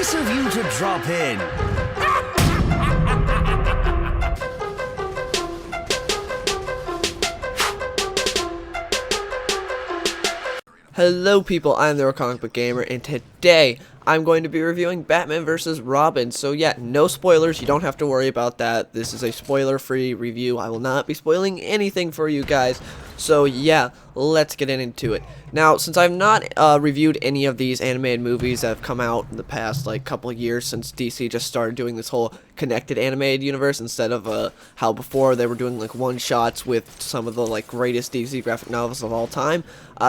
Nice of you to drop in. Hello people, I'm the Comic Book Gamer, and today I'm going to be reviewing Batman vs. Robin. So yeah, no spoilers, you don't have to worry about that. This is a spoiler-free review. I will not be spoiling anything for you guys. So yeah, let's get into it. Now, since I've not reviewed any of these animated movies that have come out in the past couple of years, since DC just started doing this whole connected animated universe instead of how before they were doing one-shots with some of the greatest DC graphic novels of all time,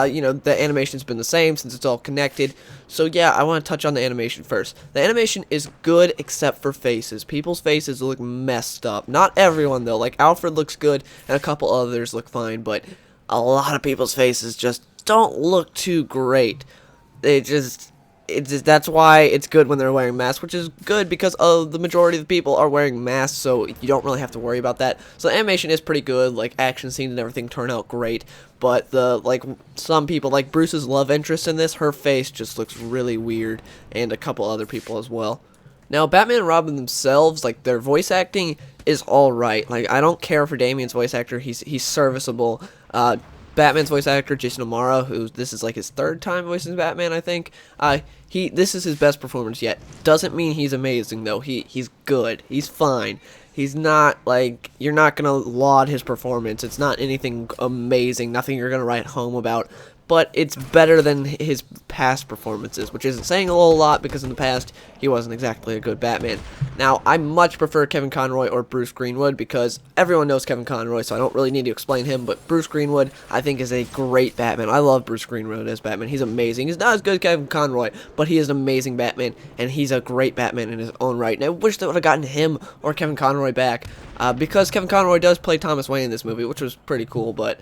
you know, the animation's been the same since it's all connected. So yeah, I want to touch on the animation first. The animation is good except for faces. People's faces look messed up. Not everyone though. Like Alfred looks good and a couple others look fine, but a lot of people's faces just don't look too great. That's why it's good when they're wearing masks, which is good because the majority of the people are wearing masks, so you don't really have to worry about that. So the animation is pretty good, action scenes and everything turn out great, but some people, like Bruce's love interest in this, her face just looks really weird, and a couple other people as well. Now, Batman and Robin themselves, their voice acting is alright. I don't care for Damian's voice actor, he's serviceable. Batman's voice actor, Jason O'Mara, who this is his third time voicing Batman, I think. This is his best performance yet. Doesn't mean he's amazing though. He's good. He's fine. He's not you're not gonna laud his performance. It's not anything amazing. Nothing you're gonna write home about. But it's better than his past performances, which isn't saying a whole lot because in the past he wasn't exactly a good Batman. Now, I much prefer Kevin Conroy or Bruce Greenwood because everyone knows Kevin Conroy, so I don't really need to explain him, but Bruce Greenwood, I think, is a great Batman. I love Bruce Greenwood as Batman. He's amazing. He's not as good as Kevin Conroy, but he is an amazing Batman, and he's a great Batman in his own right. And I wish they would have gotten him or Kevin Conroy back because Kevin Conroy does play Thomas Wayne in this movie, which was pretty cool, but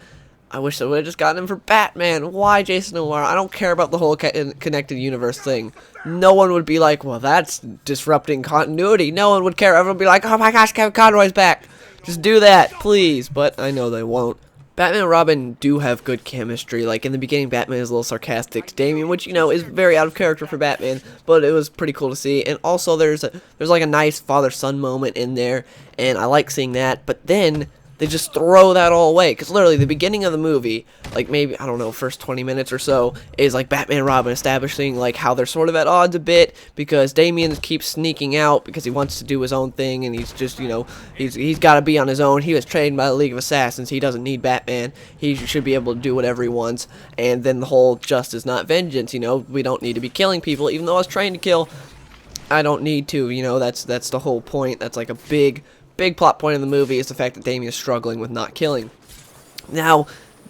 I wish they would have just gotten him for Batman. Why Jason O'Mara? I don't care about the whole connected universe thing. No one would be like, well, that's disrupting continuity. No one would care. Everyone would be like, oh my gosh, Kevin Conroy's back. Just do that, please. But I know they won't. Batman and Robin do have good chemistry. In the beginning, Batman is a little sarcastic to Damian, which, you know, is very out of character for Batman, but it was pretty cool to see. And also, there's a nice father-son moment in there, and I like seeing that. But then they just throw that all away, because literally the beginning of the movie, maybe, I don't know, first 20 minutes or so, is Batman and Robin establishing how they're sort of at odds a bit, because Damian keeps sneaking out because he wants to do his own thing, and he's just, you know, he's got to be on his own. He was trained by the League of Assassins. He doesn't need Batman. He should be able to do whatever he wants. And then the whole justice, not vengeance, you know, we don't need to be killing people, even though I was trained to kill. I don't need to, you know, that's the whole point. That's a big plot point in the movie is the fact that Damian is struggling with not killing. Now,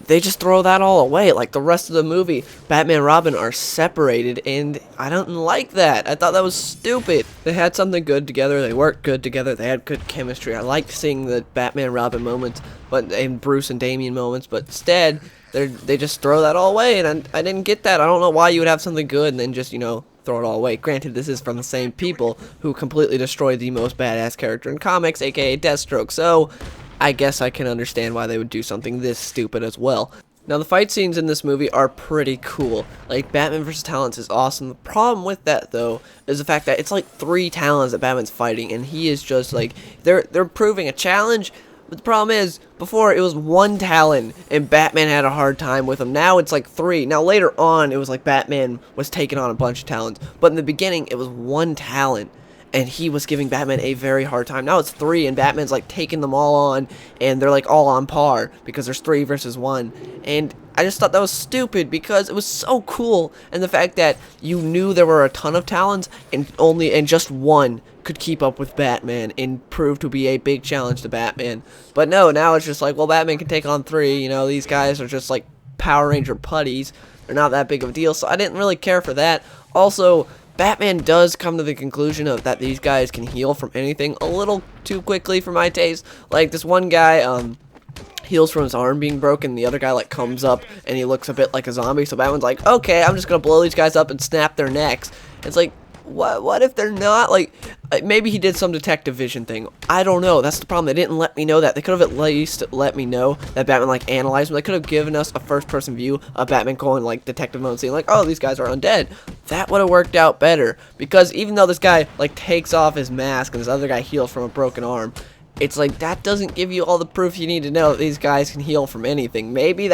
they just throw that all away. The rest of the movie, Batman and Robin are separated, and I don't like that. I thought that was stupid. They had something good together. They worked good together. They had good chemistry. I liked seeing the Batman and Robin moments, and Bruce and Damian moments, but instead, they just throw that all away, and I didn't get that. I don't know why you would have something good and then just, you know, throw it all away. Granted, this is from the same people who completely destroyed the most badass character in comics, aka Deathstroke, so I guess I can understand why they would do something this stupid as well. Now, the fight scenes in this movie are pretty cool. Batman vs. Talons is awesome. The problem with that, though, is the fact that it's 3 Talons that Batman's fighting, and he is just they're proving a challenge. But the problem is, before it was 1 Talon, and Batman had a hard time with him. Now it's 3. Now later on, it was Batman was taking on a bunch of Talons. But in the beginning, it was 1 Talon, and he was giving Batman a very hard time. Now it's 3, and Batman's taking them all on, and they're all on par, because there's 3 versus 1. And I just thought that was stupid, because it was so cool, and the fact that you knew there were a ton of Talons, and just 1 could keep up with Batman and prove to be a big challenge to Batman. But no, now it's just well, Batman can take on 3, you know, these guys are just Power Ranger putties. They're not that big of a deal, so I didn't really care for that. Also, Batman does come to the conclusion of that these guys can heal from anything a little too quickly for my taste. This one guy, heals from his arm being broken, the other guy comes up and he looks a bit like a zombie, so Batman's okay, I'm just gonna blow these guys up and snap their necks. It's what if they're not Maybe he did some detective vision thing. I don't know. That's the problem. They didn't let me know that. They could have at least let me know that Batman, like, analyzed them. They could have given us a first-person view of Batman going, like, detective mode, saying, like, oh, these guys are undead. That would have worked out better. Because even though this guy, like, takes off his mask and this other guy heals from a broken arm, it's like, that doesn't give you all the proof you need to know that these guys can heal from anything. Maybe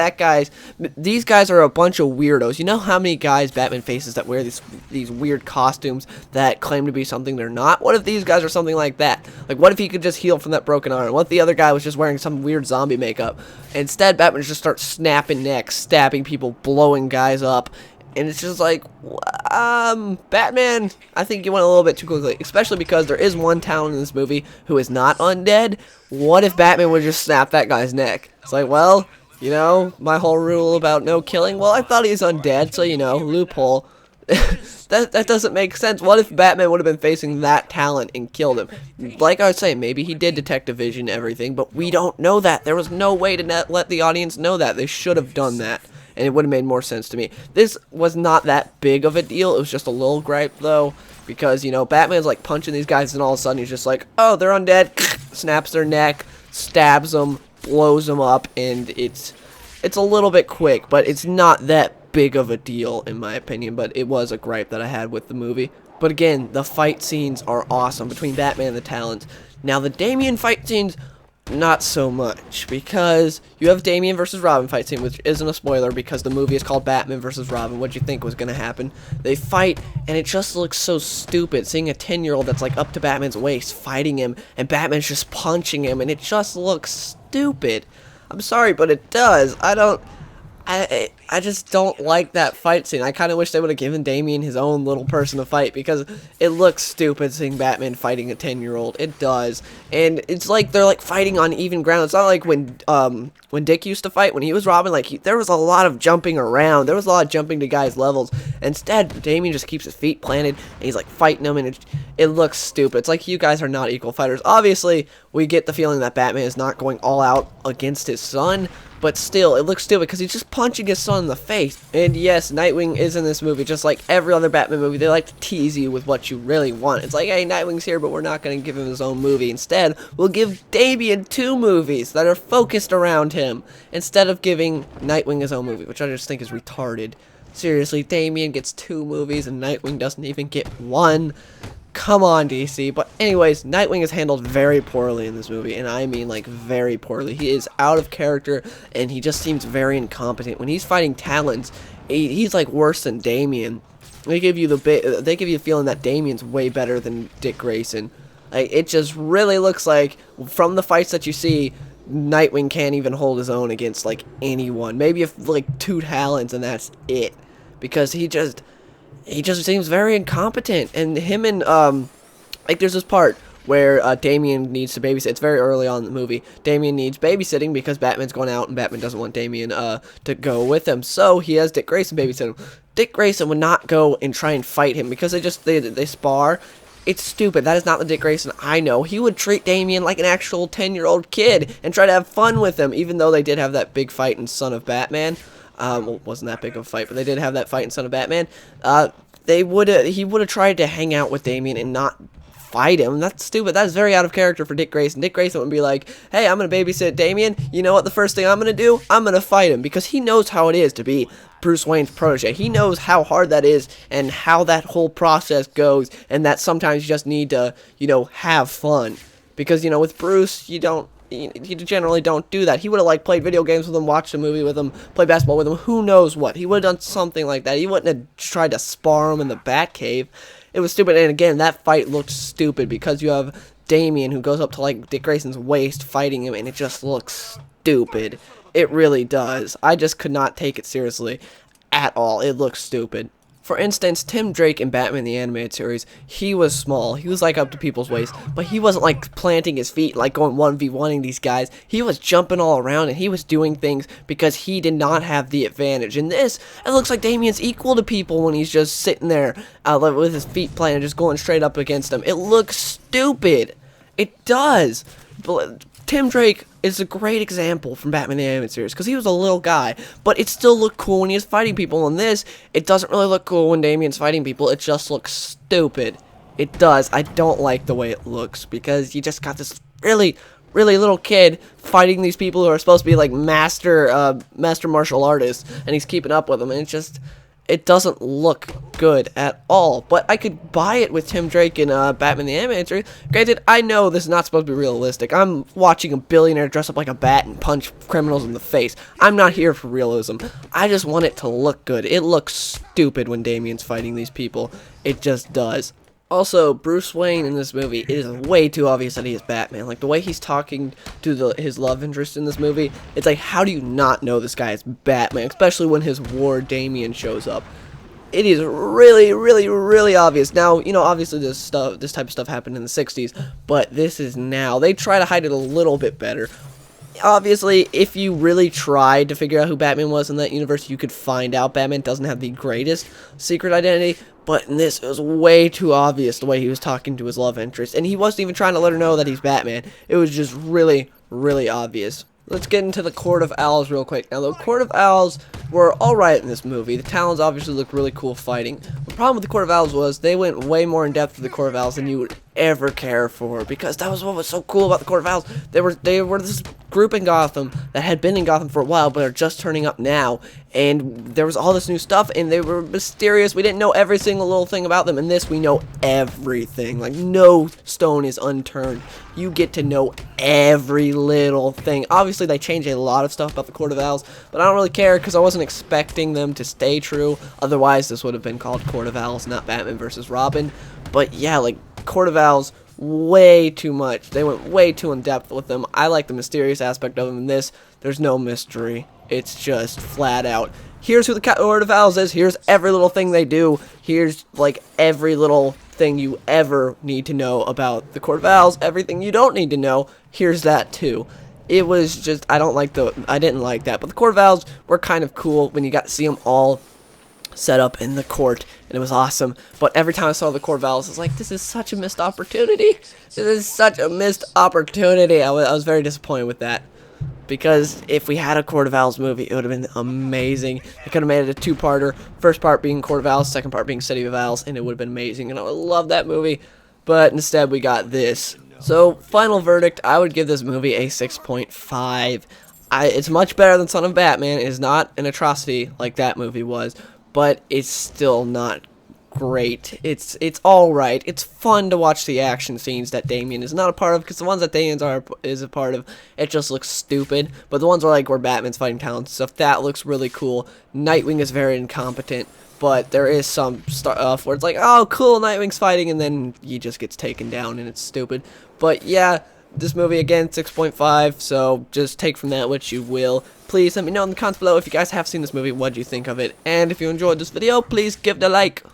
these guys are a bunch of weirdos. You know how many guys Batman faces that wear these weird costumes that claim to be something they're not? What if these guys are something like that? Like, what if he could just heal from that broken arm? What if the other guy was just wearing some weird zombie makeup? Instead, Batman just starts snapping necks, stabbing people, blowing guys up. And it's just like, Batman, I think you went a little bit too quickly, especially because there is one talent in this movie who is not undead. What if Batman would just snap that guy's neck? It's like, well, you know, my whole rule about no killing, well, I thought he was undead, so, you know, loophole. that doesn't make sense. What if Batman would have been facing that talent and killed him? Like I was saying, maybe he did detective vision and everything, but we don't know that. There was no way to let the audience know that. They should have done that. And it would have made more sense to me. This was not that big of a deal. It was just a little gripe, though. Because, you know, Batman's, like, punching these guys, and all of a sudden he's just like, oh, they're undead. Snaps their neck, stabs them, blows them up, and it's a little bit quick. But it's not that big of a deal, in my opinion. But it was a gripe that I had with the movie. But again, the fight scenes are awesome between Batman and the Talons. Now, the Damian fight scenes, not so much, because you have Damian versus Robin fight scene, which isn't a spoiler because the movie is called Batman versus Robin. What'd you think was going to happen? They fight, and it just looks so stupid, seeing a 10-year-old that's like up to Batman's waist fighting him, and Batman's just punching him, and it just looks stupid. I'm sorry, but it does. I just don't like that fight scene. I kind of wish they would have given Damian his own little person to fight, because it looks stupid seeing Batman fighting a 10-year-old. It does. And it's like they're like fighting on even ground. It's not like when Dick used to fight, when he was Robin, like there was a lot of jumping around. There was a lot of jumping to guys' levels. Instead, Damian just keeps his feet planted, and he's like fighting them, and it looks stupid. It's like you guys are not equal fighters. Obviously, we get the feeling that Batman is not going all out against his son, but still, it looks stupid because he's just punching his son in the face. And yes, Nightwing is in this movie, just like every other Batman movie. They like to tease you with what you really want. It's like, hey, Nightwing's here, but we're not going to give him his own movie. Instead, we'll give Damian 2 movies that are focused around him, instead of giving Nightwing his own movie, which I just think is retarded. Seriously, Damian gets 2 movies and Nightwing doesn't even get 1. Come on, DC. But anyways, Nightwing is handled very poorly in this movie, and I mean like very poorly. He is out of character, and he just seems very incompetent. When he's fighting Talons, he's like worse than Damian. They give you the feeling that Damian's way better than Dick Grayson. Like, it just really looks like, from the fights that you see, Nightwing can't even hold his own against like anyone. Maybe if like 2 Talons, and that's it, because he just seems very incompetent. And him and like there's this part where Damian needs to babysit. It's very early on in the movie. Damian needs babysitting because Batman's going out, and Batman doesn't want Damian to go with him, so he has Dick Grayson babysit him. Dick Grayson would not go and try and fight him because they spar. It's stupid. That is not the Dick Grayson I know. He would treat Damian like an actual 10-year-old kid and try to have fun with him, even though they did have that big fight in Son of Batman. Well, it wasn't that big of a fight, but they did have that fight in Son of Batman. He would have tried to hang out with Damian and not fight him. That's stupid. That's very out of character for Dick Grayson. Dick Grayson would be like, hey, I'm going to babysit Damian. You know what the first thing I'm going to do? I'm going to fight him, because he knows how it is to be Bruce Wayne's protege. He knows how hard that is and how that whole process goes, and that sometimes you just need to, you know, have fun. Because, you know, with Bruce, you generally don't do that. He would have, like, played video games with him, watched a movie with him, played basketball with him, who knows what. He would have done something like that. He wouldn't have tried to spar him in the Batcave. It was stupid, and again, that fight looked stupid because you have Damian who goes up to, like, Dick Grayson's waist fighting him, and it just looks stupid. It really does. I just could not take it seriously at all. It looks stupid. For instance, Tim Drake in Batman the Animated Series, he was small. He was like up to people's waist, but he wasn't like planting his feet, like going 1v1ing these guys. He was jumping all around, and he was doing things because he did not have the advantage. In this, it looks like Damian's equal to people when he's just sitting there with his feet planted, just going straight up against them. It looks stupid. It does. But Tim Drake is a great example from Batman the Animated Series, because he was a little guy, but it still looked cool when he was fighting people. In this, it doesn't really look cool when Damian's fighting people. It just looks stupid. It does. I don't like the way it looks because you just got this really, really little kid fighting these people who are supposed to be like master martial artists, and he's keeping up with them, and it doesn't look good at all. But I could buy it with Tim Drake and Batman the Animated Series. Granted, I know this is not supposed to be realistic. I'm watching a billionaire dress up like a bat and punch criminals in the face. I'm not here for realism. I just want it to look good. It looks stupid when Damian's fighting these people. It just does. Also, Bruce Wayne in this movie, it is way too obvious that he is Batman. Like, the way he's talking to his love interest in this movie, it's like, how do you not know this guy is Batman? Especially when his ward, Damian, shows up. It is really, really, really obvious. Now, you know, obviously this type of stuff happened in the 60s, but this is now. They try to hide it a little bit better. Obviously, if you really tried to figure out who Batman was in that universe, you could find out Batman doesn't have the greatest secret identity, but in this, it was way too obvious the way he was talking to his love interest, and he wasn't even trying to let her know that he's Batman. It was just really, really obvious. Let's get into the Court of Owls real quick. Now, the Court of Owls were alright in this movie. The Talons obviously look really cool fighting. The problem with the Court of Owls was they went way more in depth with the Court of Owls than you would ever care for, because that was what was so cool about the Court of Owls. They were this group in Gotham that had been in Gotham for a while, but are just turning up now, and there was all this new stuff, and they were mysterious. We didn't know every single little thing about them. In this, we know everything. Like, no stone is unturned. You get to know every little thing. Obviously, they changed a lot of stuff about the Court of Owls, but I don't really care because I wasn't expecting them to stay true. Otherwise, this would have been called Court of Owls, not Batman vs. Robin. But yeah, like, Court of Owls, way too much. They went way too in depth with them. I like the mysterious aspect of them. In this, there's no mystery. It's just flat out, here's who the Court of Owls is, here's every little thing they do, here's like every little thing you ever need to know about the Court of Owls, everything you don't need to know, here's that too. It was just, I didn't like that, but the Court of Owls were kind of cool when you got to see them all set up in the court, and it was awesome. But every time I saw the Court of Owls, I was like, this is such a missed opportunity. This is such a missed opportunity. I was very disappointed with that, because if we had a Court of Owls movie, it would have been amazing. They could have made it a two-parter, first part being Court of Owls, second part being City of Owls, and it would have been amazing, and I would love that movie. But instead, we got this. So, final verdict, I would give this movie a 6.5. It's much better than Son of Batman. It is not an atrocity like that movie was, but it's still not great. It's alright. It's fun to watch the action scenes that Damian is not a part of, because the ones that Damian is a part of, it just looks stupid. But the ones where Batman's fighting talents and stuff, that looks really cool. Nightwing is very incompetent, but there is some stuff where it's like, oh, cool, Nightwing's fighting, and then he just gets taken down, and it's stupid. But yeah, this movie, again, 6.5, so just take from that what you will. Please let me know in the comments below if you guys have seen this movie, what do you think of it, and if you enjoyed this video, please give it a like.